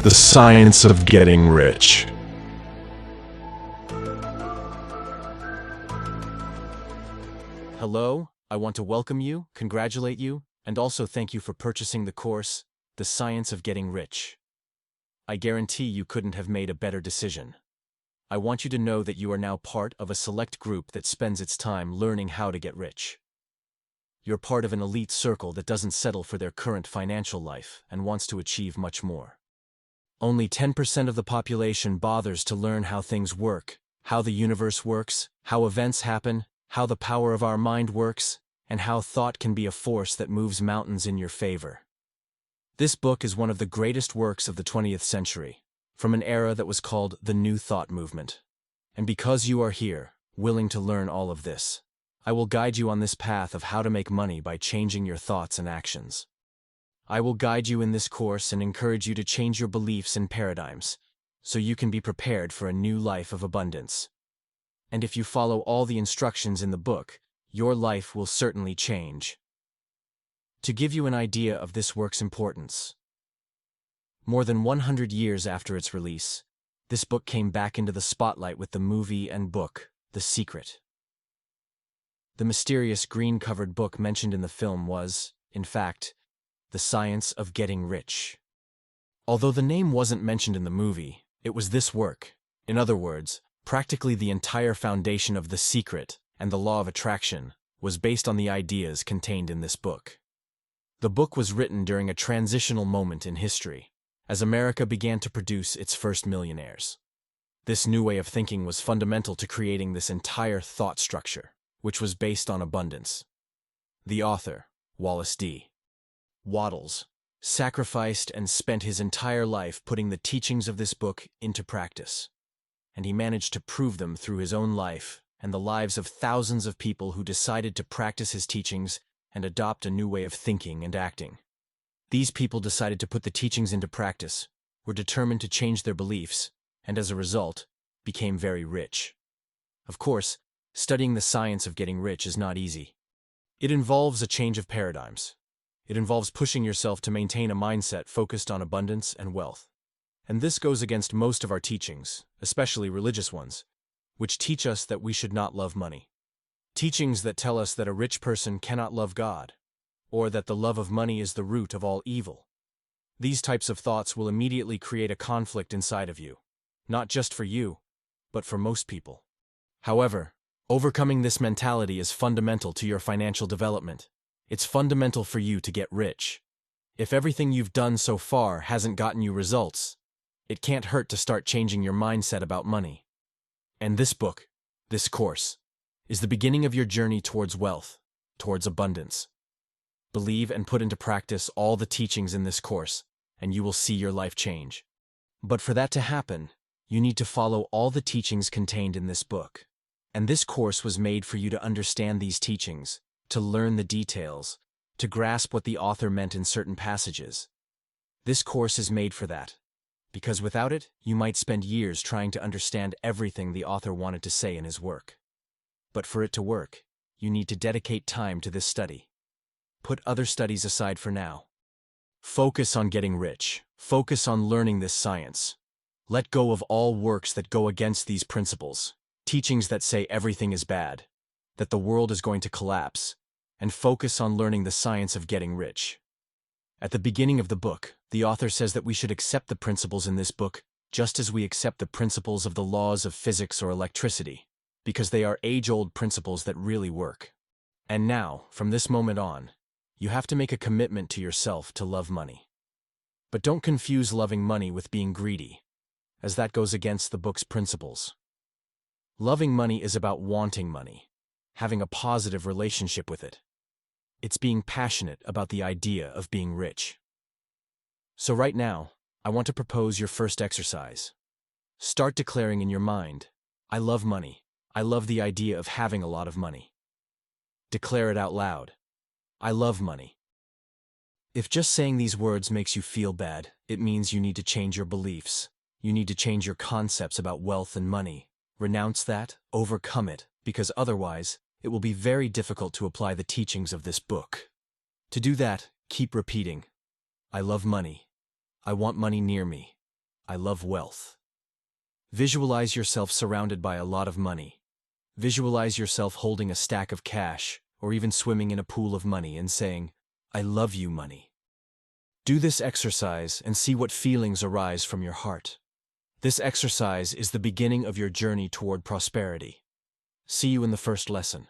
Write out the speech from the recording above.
The Science of Getting Rich. Hello, I want to welcome you, congratulate you, and also thank you for purchasing the course, The Science of Getting Rich. I guarantee you couldn't have made a better decision. I want you to know that you are now part of a select group that spends its time learning how to get rich. You're part of an elite circle that doesn't settle for their current financial life and wants to achieve much more. Only 10% of the population bothers to learn how things work, how the universe works, how events happen, how the power of our mind works, and how thought can be a force that moves mountains in your favor. This book is one of the greatest works of the 20th century, from an era that was called the New Thought movement. And because you are here, willing to learn all of this, I will guide you on this path of how to make money by changing your thoughts and actions. I will guide you in this course and encourage you to change your beliefs and paradigms, so you can be prepared for a new life of abundance. And if you follow all the instructions in the book, your life will certainly change. To give you an idea of this work's importance, more than 100 years after its release, this book came back into the spotlight with the movie and book, The Secret. The mysterious green-covered book mentioned in the film was, in fact, The Science of Getting Rich. Although the name wasn't mentioned in the movie, it was this work. In other words, practically the entire foundation of The Secret and the Law of Attraction was based on the ideas contained in this book. The book was written during a transitional moment in history, as America began to produce its first millionaires. This new way of thinking was fundamental to creating this entire thought structure, which was based on abundance. The author, Wallace D. Wattles, sacrificed and spent his entire life putting the teachings of this book into practice, and he managed to prove them through his own life and the lives of thousands of people who decided to practice his teachings and adopt a new way of thinking and acting. These people decided to put the teachings into practice, were determined to change their beliefs, and as a result, became very rich. Of course, studying the science of getting rich is not easy. It involves a change of paradigms. It involves pushing yourself to maintain a mindset focused on abundance and wealth. And this goes against most of our teachings, especially religious ones, which teach us that we should not love money. Teachings that tell us that a rich person cannot love God, or that the love of money is the root of all evil. These types of thoughts will immediately create a conflict inside of you, not just for you, but for most people. However, overcoming this mentality is fundamental to your financial development. It's fundamental for you to get rich. If everything you've done so far hasn't gotten you results, it can't hurt to start changing your mindset about money. And this book, this course, is the beginning of your journey towards wealth, towards abundance. Believe and put into practice all the teachings in this course, and you will see your life change. But for that to happen, you need to follow all the teachings contained in this book. And this course was made for you to understand these teachings, to learn the details, to grasp what the author meant in certain passages. This course is made for that, because without it, you might spend years trying to understand everything the author wanted to say in his work. But for it to work, you need to dedicate time to this study. Put other studies aside for now. Focus on getting rich. Focus on learning this science. Let go of all works that go against these principles, teachings that say everything is bad, that the world is going to collapse, and focus on learning the science of getting rich. At the beginning of the book, the author says that we should accept the principles in this book just as we accept the principles of the laws of physics or electricity, because they are age-old principles that really work. And now, from this moment on, you have to make a commitment to yourself to love money. But don't confuse loving money with being greedy, as that goes against the book's principles. Loving money is about wanting money, having a positive relationship with it. It's being passionate about the idea of being rich. So right now, I want to propose your first exercise. Start declaring in your mind, I love money. I love the idea of having a lot of money. Declare it out loud. I love money. If just saying these words makes you feel bad, it means you need to change your beliefs. You need to change your concepts about wealth and money. Renounce that, overcome it, because otherwise, it will be very difficult to apply the teachings of this book. To do that, keep repeating, I love money. I want money near me. I love wealth. Visualize yourself surrounded by a lot of money. Visualize yourself holding a stack of cash, or even swimming in a pool of money and saying, I love you, money. Do this exercise and see what feelings arise from your heart. This exercise is the beginning of your journey toward prosperity. See you in the first lesson.